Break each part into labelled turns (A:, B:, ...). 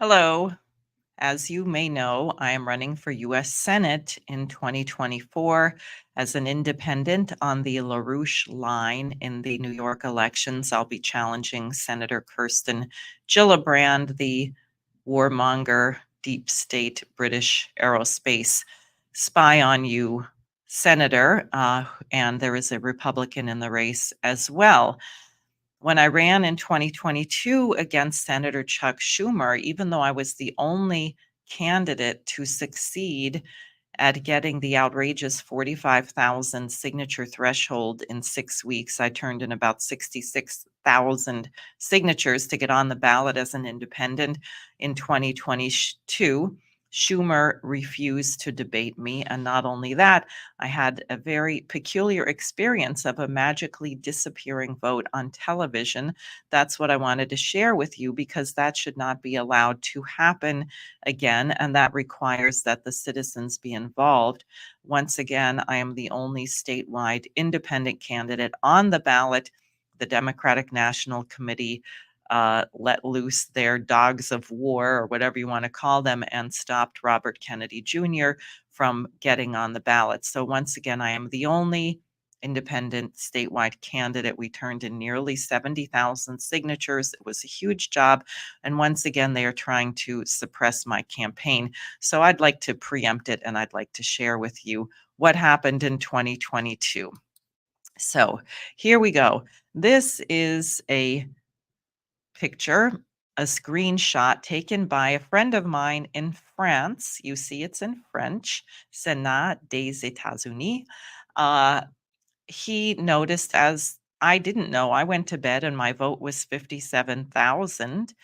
A: Hello. As you may know, I am running for US Senate in 2024 as an independent on the LaRouche line in the New York elections. I'll be challenging Senator Kirsten Gillibrand, the warmonger, deep state British aerospace spy on you senator, and there is a Republican in the race as well. When I ran in 2022 against Senator Chuck Schumer, even though I was the only candidate to succeed at getting the outrageous 45,000 signature threshold in 6 weeks, I turned in about 66,000 signatures to get on the ballot as an independent in 2022. Schumer refused to debate me. And not only that, I had a very peculiar experience of a magically disappearing vote on television. That's what I wanted to share with you because that should not be allowed to happen again. And that requires that the citizens be involved. Once again, I am the only statewide independent candidate on the ballot. The Democratic National Committee let loose their dogs of war, or whatever you want to call them, and stopped Robert Kennedy Jr. from getting on the ballot. So once again, I am the only independent statewide candidate. We turned in nearly 70,000 signatures. It was a huge job. And once again, they are trying to suppress my campaign. So I'd like to preempt it and I'd like to share with you what happened in 2022. So here we go. This is a picture, a screenshot taken by a friend of mine in France. You see it's in French, Sénat des États-Unis. He noticed, as I didn't know, I went to bed and my vote was 57,000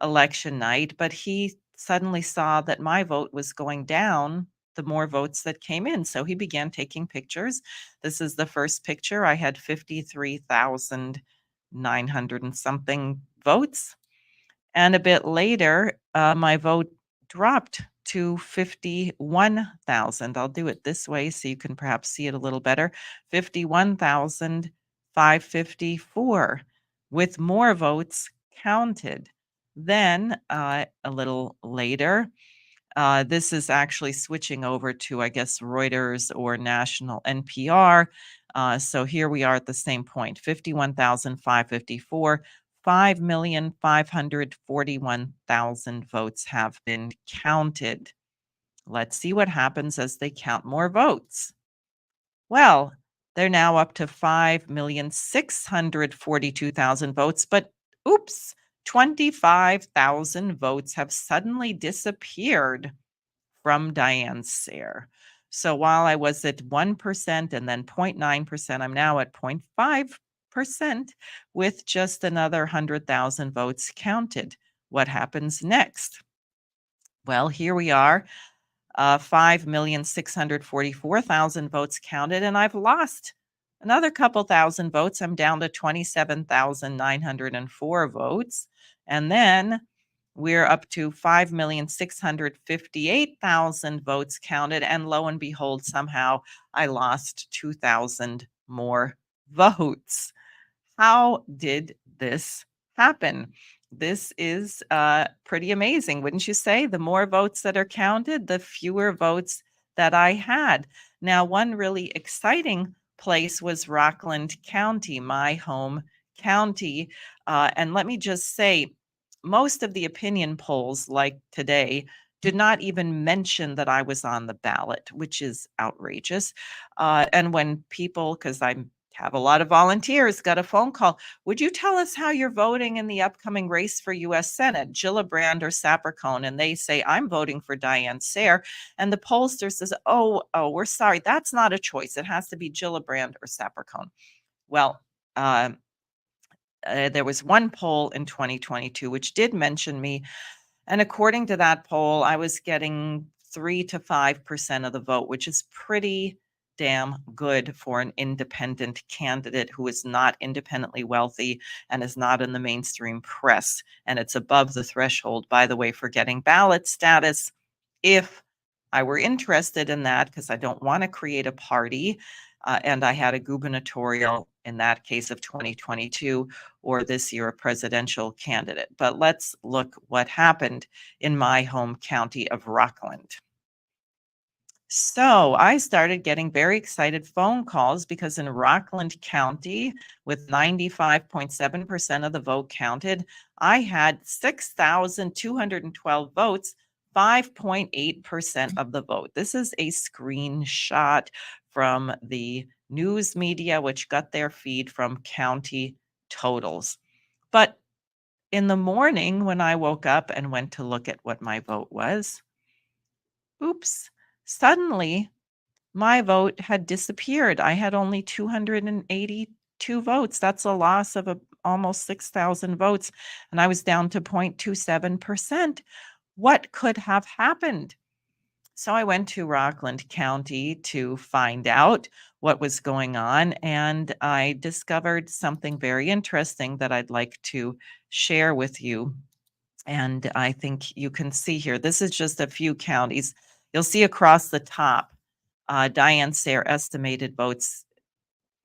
A: election night, but he suddenly saw that my vote was going down the more votes that came in. So he began taking pictures. This is the first picture. I had 53,900 and something votes. And a bit later, my vote dropped to 51,000. I'll do it this way so you can perhaps see it a little better. 51,554 with more votes counted. Then a little later, this is actually switching over to, I guess, Reuters or national NPR. So here we are at the same point, 51,554. 5,541,000 votes have been counted. Let's see what happens as they count more votes. Well, they're now up to 5,642,000 votes, but oops, 25,000 votes have suddenly disappeared from Diane Sayre. So while I was at 1% and then 0.9%, I'm now at 0.5% with just another 100,000 votes counted. What happens next? Well, here we are, 5,644,000 votes counted, and I've lost another couple thousand votes. I'm down to 27,904 votes. And then we're up to 5,658,000 votes counted. And lo and behold, somehow I lost 2,000 more votes. How did this happen? This is pretty amazing, wouldn't you say? The more votes that are counted, the fewer votes that I had. Now, one really exciting place was Rockland County, my home county. And let me just say, most of the opinion polls, like today, did not even mention that I was on the ballot, which is outrageous. And when people, because I have a lot of volunteers, got a phone call, would you tell us how you're voting in the upcoming race for US Senate, Gillibrand or Sapercohn? And they say, I'm voting for Diane Sayre. And the pollster says, oh, we're sorry, that's not a choice. It has to be Gillibrand or Sapercohn. Well, there was one poll in 2022 which did mention me. And according to that poll, I was getting 3 to 5% of the vote, which is pretty damn good for an independent candidate who is not independently wealthy and is not in the mainstream press. And it's above the threshold, by the way, for getting ballot status. If I were interested in that, because I don't want to create a party, and I had a gubernatorial in that case of 2022, or this year a presidential candidate. But let's look what happened in my home county of Rockland. So I started getting very excited phone calls because in Rockland County, with 95.7% of the vote counted, I had 6,212 votes, 5.8% of the vote. This is a screenshot from the news media, which got their feed from county totals. But in the morning, when I woke up and went to look at what my vote was, oops, suddenly my vote had disappeared. I had only 282 votes. That's a loss of almost 6,000 votes, and I was down to 0.27%. What could have happened? So I went to Rockland County to find out what was going on, and I discovered something very interesting that I'd like to share with you. And I think you can see here, this is just a few counties. You'll see across the top, Diane Sayre estimated votes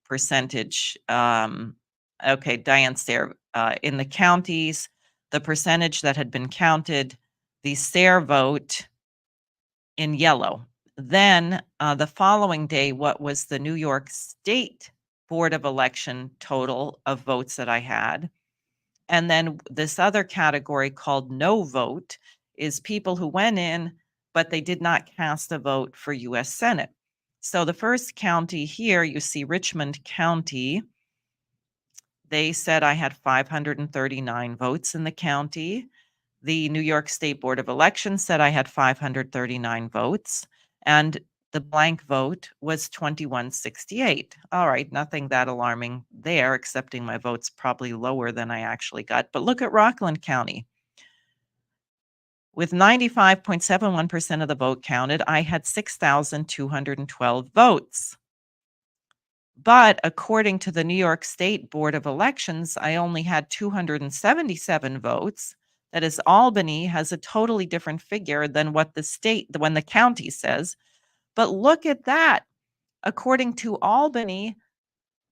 A: percentage. Okay, Diane Sayre, in the counties, the percentage that had been counted, the Sayre vote in yellow. Then the following day, what was the New York State Board of Election total of votes that I had? And then this other category called no vote is people who went in, but they did not cast a vote for US Senate. So the first county here, you see Richmond County. They said I had 539 votes in the county. The New York State Board of Elections said I had 539 votes, and the blank vote was 2168. All right, nothing that alarming there, excepting my vote's probably lower than I actually got. But look at Rockland County. With 95.71% of the vote counted, I had 6,212 votes. But according to the New York State Board of Elections, I only had 277 votes. That is, Albany has a totally different figure than what the county says. But look at that. According to Albany,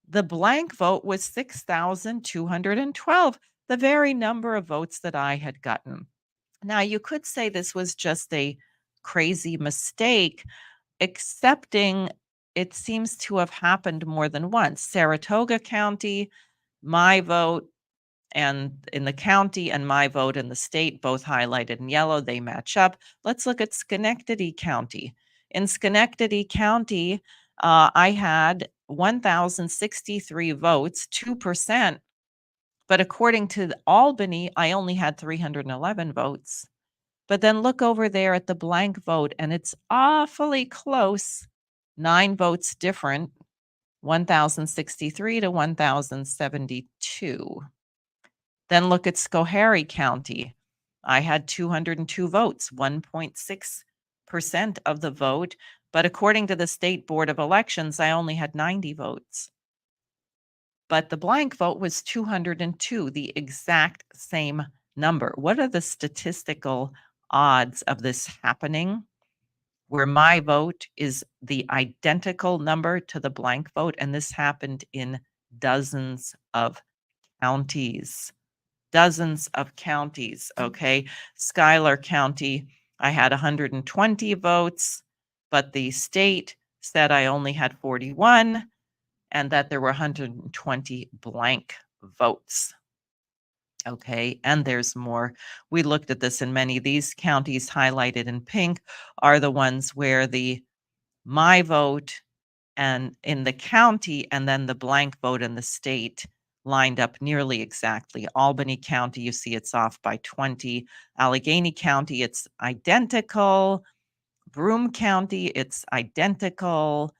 A: the blank vote was 6,212, the very number of votes that I had gotten. Now, you could say this was just a crazy mistake, excepting it seems to have happened more than once. Saratoga County, my vote and in the county and my vote in the state, both highlighted in yellow, they match up. Let's look at Schenectady County. In Schenectady County, I had 1,063 votes, 2%. But according to Albany, I only had 311 votes. But then look over there at the blank vote, and it's awfully close. 9 votes different, 1,063 to 1,072. Then look at Schoharie County. I had 202 votes, 1.6% of the vote. But according to the State Board of Elections, I only had 90 votes. But the blank vote was 202, the exact same number. What are the statistical odds of this happening, where my vote is the identical number to the blank vote? And this happened in dozens of counties. Dozens of counties, okay? Schuyler County, I had 120 votes, but the state said I only had 41 and that there were 120 blank votes. Okay, and there's more. We looked at this in many. These counties highlighted in pink are the ones where the my vote and in the county and then the blank vote in the state lined up nearly exactly. Albany County, you see it's off by 20. Allegheny County, it's identical. Broome County, it's identical.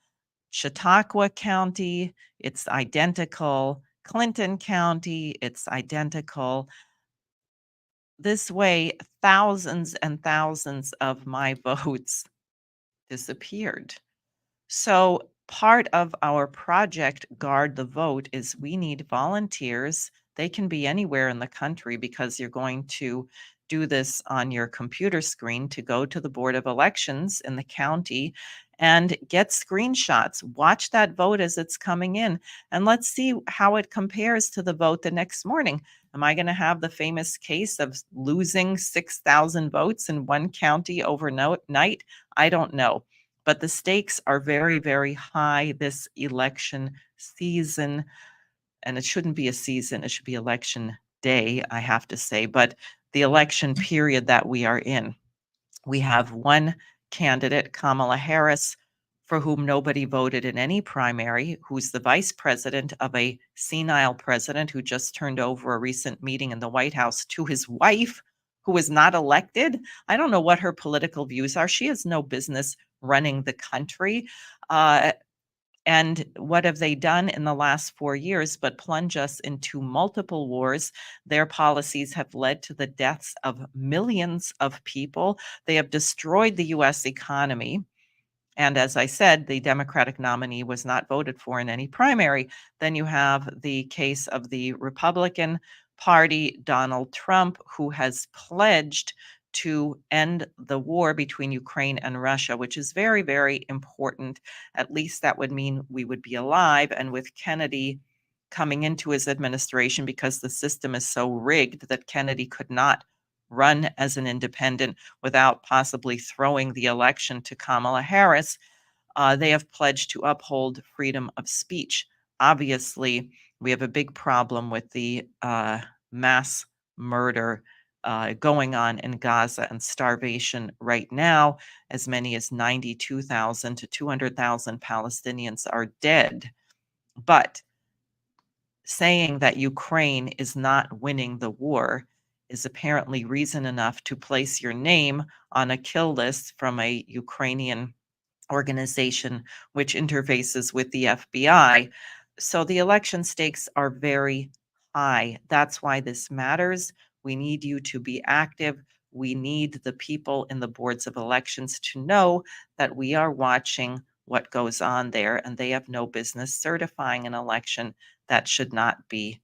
A: Chautauqua County, it's identical. Clinton County, it's identical. This way, thousands and thousands of my votes disappeared. So part of our project Guard the Vote is we need volunteers. They can be anywhere in the country because you're going to do this on your computer screen to go to the Board of Elections in the county and get screenshots. Watch that vote as it's coming in, and let's see how it compares to the vote the next morning. Am I going to have the famous case of losing 6,000 votes in one county overnight? I don't know. But the stakes are very, very high this election season. And it shouldn't be a season, it should be election day, I have to say. But the election period that we are in, we have one candidate, Kamala Harris, for whom nobody voted in any primary, who's the vice president of a senile president who just turned over a recent meeting in the White House to his wife, who was not elected. I don't know what her political views are. She has no business running the country. And what have they done in the last 4 years but plunge us into multiple wars? Their policies have led to the deaths of millions of people. They have destroyed the US economy. And as I said, the Democratic nominee was not voted for in any primary. Then you have the case of the Republican Party, Donald Trump, who has pledged to end the war between Ukraine and Russia, which is very, very important. At least that would mean we would be alive. And with Kennedy coming into his administration, because the system is so rigged that Kennedy could not run as an independent without possibly throwing the election to Kamala Harris, they have pledged to uphold freedom of speech. Obviously, we have a big problem with the mass murder going on in Gaza and starvation right now. As many as 92,000 to 200,000 Palestinians are dead. But saying that Ukraine is not winning the war is apparently reason enough to place your name on a kill list from a Ukrainian organization which interfaces with the FBI. So the election stakes are very high. That's why this matters. We need you to be active. We need the people in the boards of elections to know that we are watching what goes on there, and they have no business certifying an election that should not be